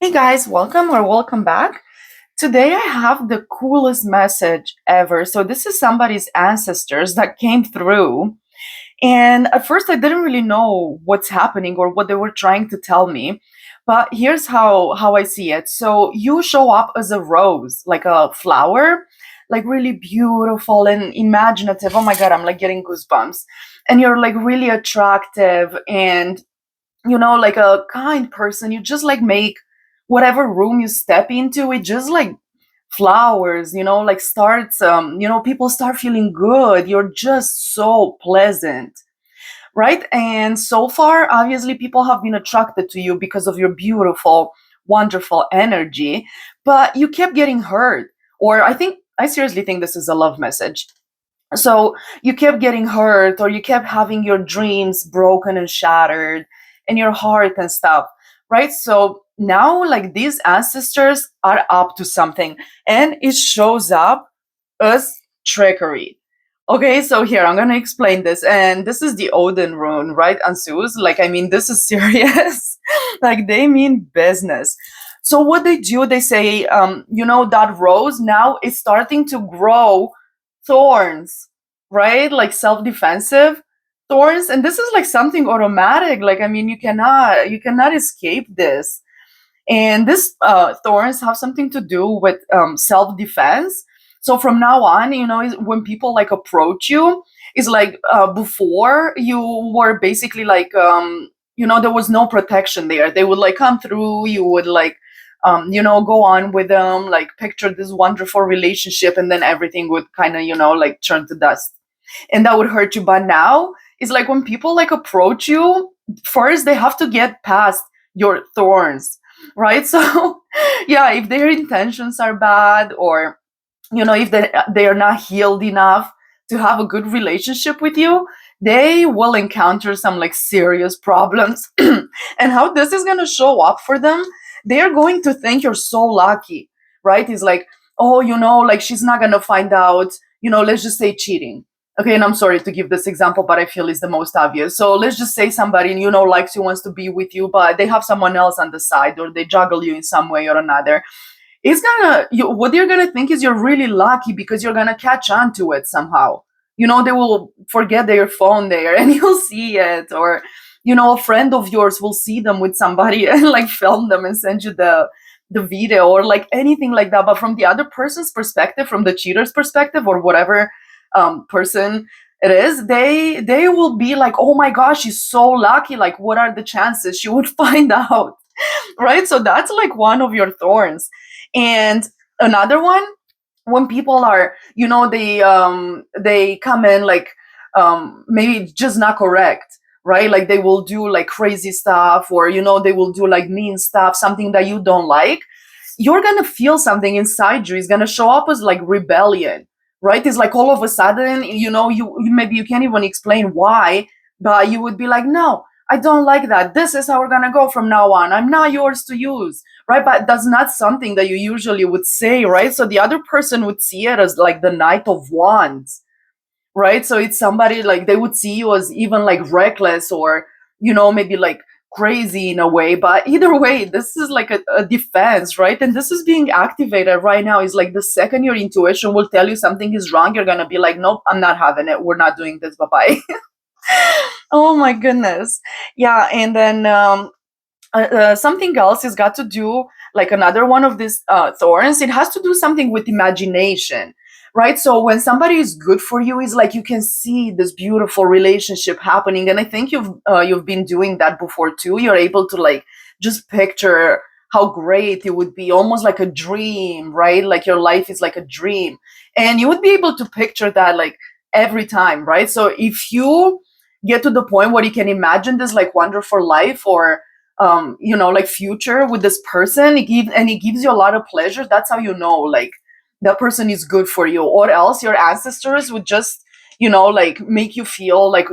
Hey guys, welcome back. Today I have the coolest message ever. So this is somebody's ancestors that came through. And at first I didn't really know what's happening or what they were trying to tell me. But here's how I see it. So you show up as a rose, like a flower, like really beautiful and imaginative. Oh my god, I'm like getting goosebumps. And you're like really attractive and like a kind person. You just like make whatever room you step into it just like flowers, like starts people start feeling good. You're just so pleasant, right? And so far, obviously, people have been attracted to you because of your beautiful, wonderful energy, but you kept getting hurt. Or I seriously think this is a love message. So you kept getting hurt, or you kept having your dreams broken and shattered, and your heart and stuff, right? So now, like, these ancestors are up to something, and it shows up as trickery. Okay, so here I'm gonna explain this, and this is the Odin rune, right? Ansus, like, I mean, this is serious. Like, they mean business. So what they do, they say, that rose now is starting to grow thorns, right? Like self-defensive thorns, and this is like something automatic. Like, I mean, you cannot escape this. And this thorns have something to do with self-defense. So from now on, when people like approach you, it's like before you were basically like there was no protection there. They would like come through, you would like go on with them, like picture this wonderful relationship, and then everything would kind of like turn to dust, and that would hurt you. But now it's like when people like approach you, first they have to get past your thorns, right? So yeah, if their intentions are bad, or if they are not healed enough to have a good relationship with you, they will encounter some like serious problems. And how this is going to show up for them, they are going to think you're so lucky, right? It's like, oh, like she's not going to find out, let's just say cheating. Okay, and I'm sorry to give this example, but I feel it's the most obvious. So let's just say somebody, likes you, wants to be with you, but they have someone else on the side, or they juggle you in some way or another. What you're gonna think is you're really lucky because you're gonna catch on to it somehow. They will forget their phone there, and you'll see it. Or a friend of yours will see them with somebody and like film them and send you the video, or like anything like that. But from the other person's perspective, from the cheater's perspective, or whatever person it is, they will be like, oh my gosh, she's so lucky. Like, what are the chances she would find out? Right? So that's like one of your thorns. And another one, when people are, they come in like maybe just not correct, right? Like they will do like crazy stuff, or they will do like mean stuff, something that you don't like. You're gonna feel something inside you. It's gonna show up as like rebellion, right? It's like all of a sudden, maybe you can't even explain why, but you would be like, no, I don't like that. This is how we're gonna go from now on. I'm not yours to use, right? But that's not something that you usually would say, right? So the other person would see it as like the Knight of Wands, right? So it's somebody like they would see you as even like reckless, or maybe like crazy in a way. But either way, this is like a defense, right? And this is being activated right now. Is like the second your intuition will tell you something is wrong, you're gonna be like, nope, I'm not having it, we're not doing this, bye bye. Oh my goodness. Yeah. And then something else has got to do, like another one of these thorns, it has to do something with imagination, right? So when somebody is good for you, is like you can see this beautiful relationship happening. And I think you've been doing that before too. You're able to like just picture how great it would be, almost like a dream, right? Like your life is like a dream, and you would be able to picture that like every time, right? So if you get to the point where you can imagine this like wonderful life, or like future with this person, it gives you a lot of pleasure. That's how you know like that person is good for you. Or else your ancestors would just like make you feel like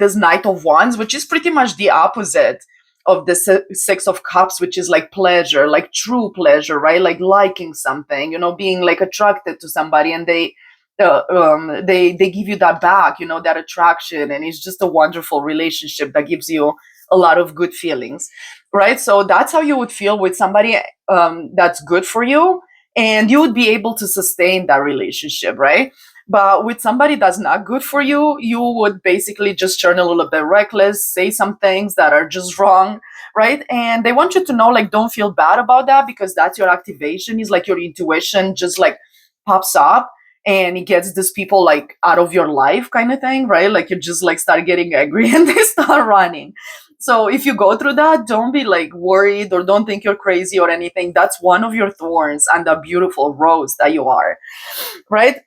this Knight of Wands, which is pretty much the opposite of the Six of Cups, which is like pleasure, like true pleasure, right? Like liking something, being like attracted to somebody, and they give you that back, that attraction, and it's just a wonderful relationship that gives you a lot of good feelings, right? So that's how you would feel with somebody that's good for you, and you would be able to sustain that relationship, right? But with somebody that's not good for you, you would basically just turn a little bit reckless, say some things that are just wrong, right? And they want you to know, like, don't feel bad about that, because that's your activation. Is like your intuition just like pops up and it gets these people like out of your life, kind of thing, right? Like you just like start getting angry and they start running. So if you go through that, don't be like worried or don't think you're crazy or anything. That's one of your thorns and the beautiful rose that you are, right?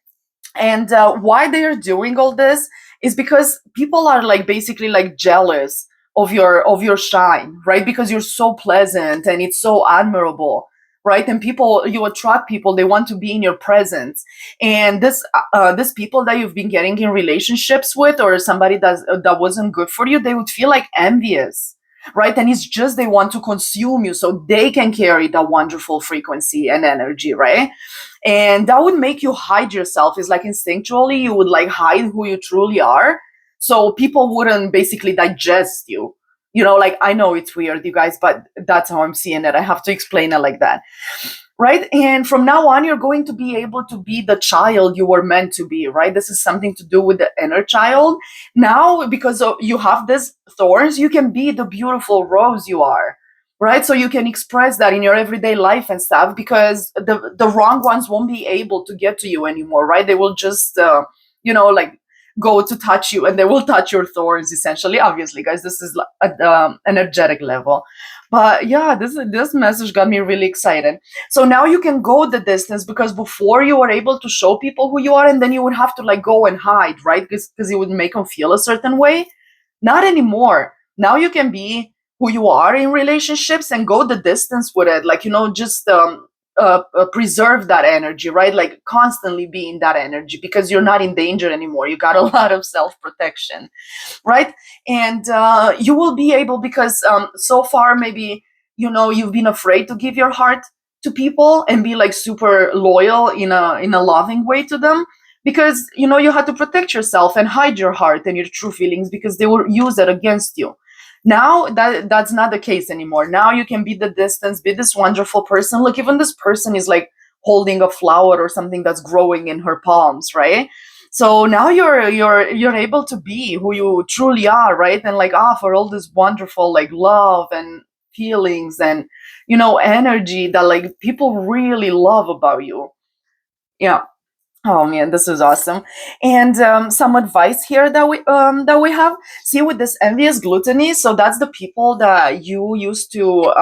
And why they're doing all this is because people are like basically like jealous of your shine, right? Because you're so pleasant and it's so admirable, right? And people, you attract people, they want to be in your presence. And this people that you've been getting in relationships with, or somebody that wasn't good for you, they would feel like envious, right? And it's just they want to consume you so they can carry that wonderful frequency and energy, right? And that would make you hide yourself. It's like instinctually you would like hide who you truly are, so people wouldn't basically digest you. Like, I know it's weird, you guys, but that's how I'm seeing it. I have to explain it like that, right? And from now on, you're going to be able to be the child you were meant to be, right? This is something to do with the inner child. Now, because you have this thorns, you can be the beautiful rose you are, right? So you can express that in your everyday life and stuff, because the wrong ones won't be able to get to you anymore, right? They will just like go to touch you, and they will touch your thorns essentially. Obviously, guys, this is at energetic level. But yeah, this message got me really excited. So now you can go the distance, because before you were able to show people who you are, and then you would have to like go and hide, right? Because it would make them feel a certain way. Not anymore. Now you can be who you are in relationships and go the distance with it. Like, just preserve that energy, right? Like constantly be in that energy, because you're not in danger anymore. You got a lot of self protection, right? And you will be able, because so far maybe you've been afraid to give your heart to people and be like super loyal in a loving way to them, because you had to protect yourself and hide your heart and your true feelings, because they will use it against you. Now that's not the case anymore. Now you can be the distance, be this wonderful person. Look, even this person is like holding a flower or something that's growing in her palms, right? So now you're able to be who you truly are, right? And like offer all this wonderful like love and feelings and energy that like people really love about you. Yeah. Oh man, this is awesome. And some advice here that we have. See, with this envious gluttony, so that's the people that you used to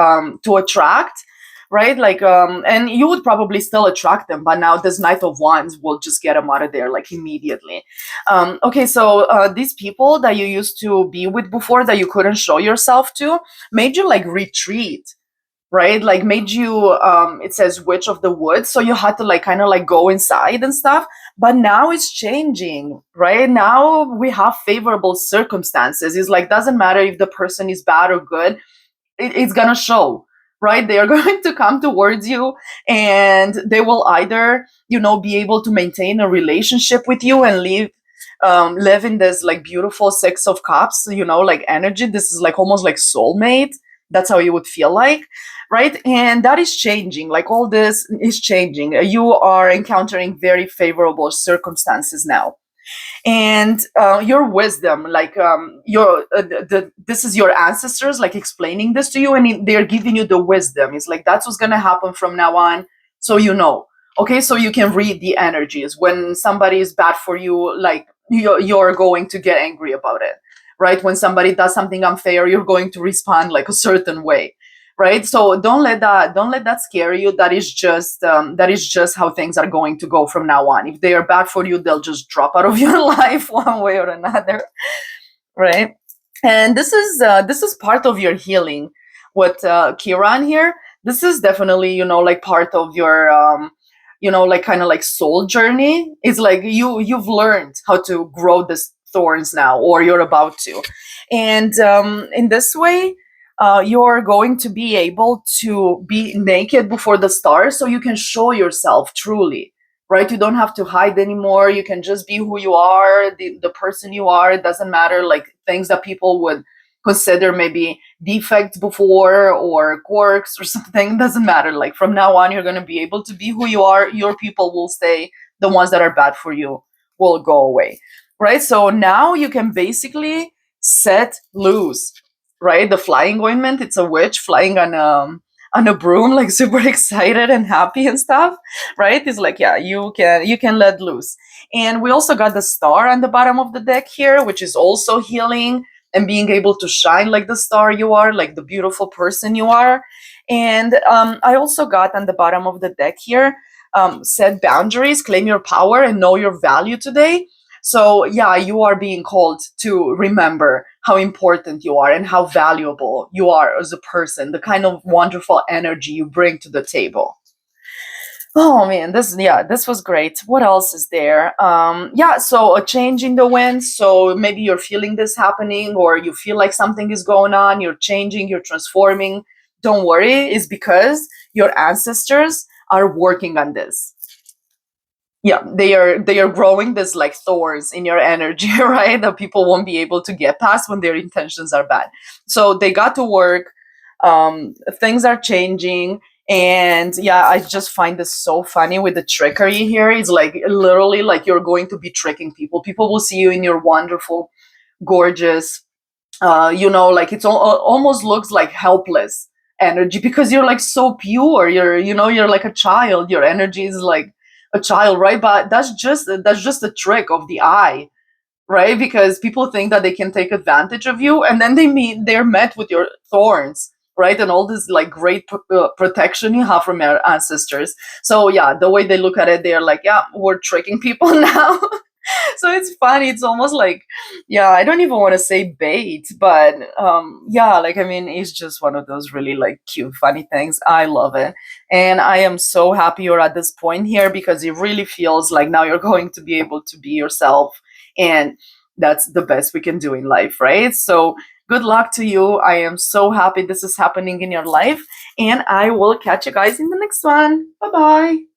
attract, right? Like, and you would probably still attract them, but now this Knight of Wands will just get them out of there like immediately. Okay, so these people that you used to be with before, that you couldn't show yourself to, made you like retreat, right? Like made you it says witch of the woods, so you had to like kind of like go inside and stuff. But now it's changing, right? Now we have favorable circumstances. It's like doesn't matter if the person is bad or good, it's gonna show, right? They are going to come towards you, and they will either be able to maintain a relationship with you and live in this like beautiful Six of Cups, like energy. This is like almost like soulmate. That's how you would feel like, right? And that is changing. Like all this is changing. You are encountering very favorable circumstances now, and your wisdom, like your this is your ancestors like explaining this to you, and they're giving you the wisdom. It's like that's what's going to happen from now on, so okay, so you can read the energies. When somebody is bad for you, like you're going to get angry about it, right? When somebody does something unfair, you're going to respond like a certain way, right? So don't let that scare you. That is just how things are going to go from now on. If they are bad for you, they'll just drop out of your life one way or another, right? And this is part of your healing. What Kiran here, this is definitely like part of your like kind of like soul journey. It's like you've learned how to grow this thorns now, or you're about to. And in this way, you're going to be able to be naked before the stars, so you can show yourself truly, right? You don't have to hide anymore. You can just be who you are, the person you are. It doesn't matter like things that people would consider maybe defects before or quirks or something. Doesn't matter. Like from now on, you're going to be able to be who you are. Your people will stay. The ones that are bad for you will go away, right? So now you can basically set loose, right? The flying ointment, it's a witch flying on a broom, like super excited and happy and stuff, right? It's like, yeah, you can let loose. And we also got the star on the bottom of the deck here, which is also healing and being able to shine like the star you are, like the beautiful person you are. And I also got on the bottom of the deck here, set boundaries, claim your power, and know your value today. So, yeah, you are being called to remember how important you are and how valuable you are as a person, the kind of wonderful energy you bring to the table. Oh man, this was great. What else is there? Yeah, so a change in the wind. So maybe you're feeling this happening, or you feel like something is going on. You're changing, you're transforming. Don't worry, it's because your ancestors are working on this. Yeah, they are growing this like thorns in your energy, right? That people won't be able to get past when their intentions are bad. So they got to work. Things are changing. And yeah, I just find this so funny with the trickery here. It's like literally like you're going to be tricking people. People will see you in your wonderful, gorgeous, like almost looks like helpless energy, because you're like so pure. You're like a child. Your energy is like a child, right? But that's just a trick of the eye, right? Because people think that they can take advantage of you, and then they're met with your thorns, right? And all this like great protection you have from your ancestors. So yeah, the way they look at it, they're like, yeah, we're tricking people now. So it's funny. It's almost like, yeah, I don't even want to say bait, but yeah, like I mean, it's just one of those really like cute, funny things. I love it, and I am so happy you're at this point here, because it really feels like now you're going to be able to be yourself, and that's the best we can do in life, right? So good luck to you. I am so happy this is happening in your life, and I will catch you guys in the next one. Bye bye.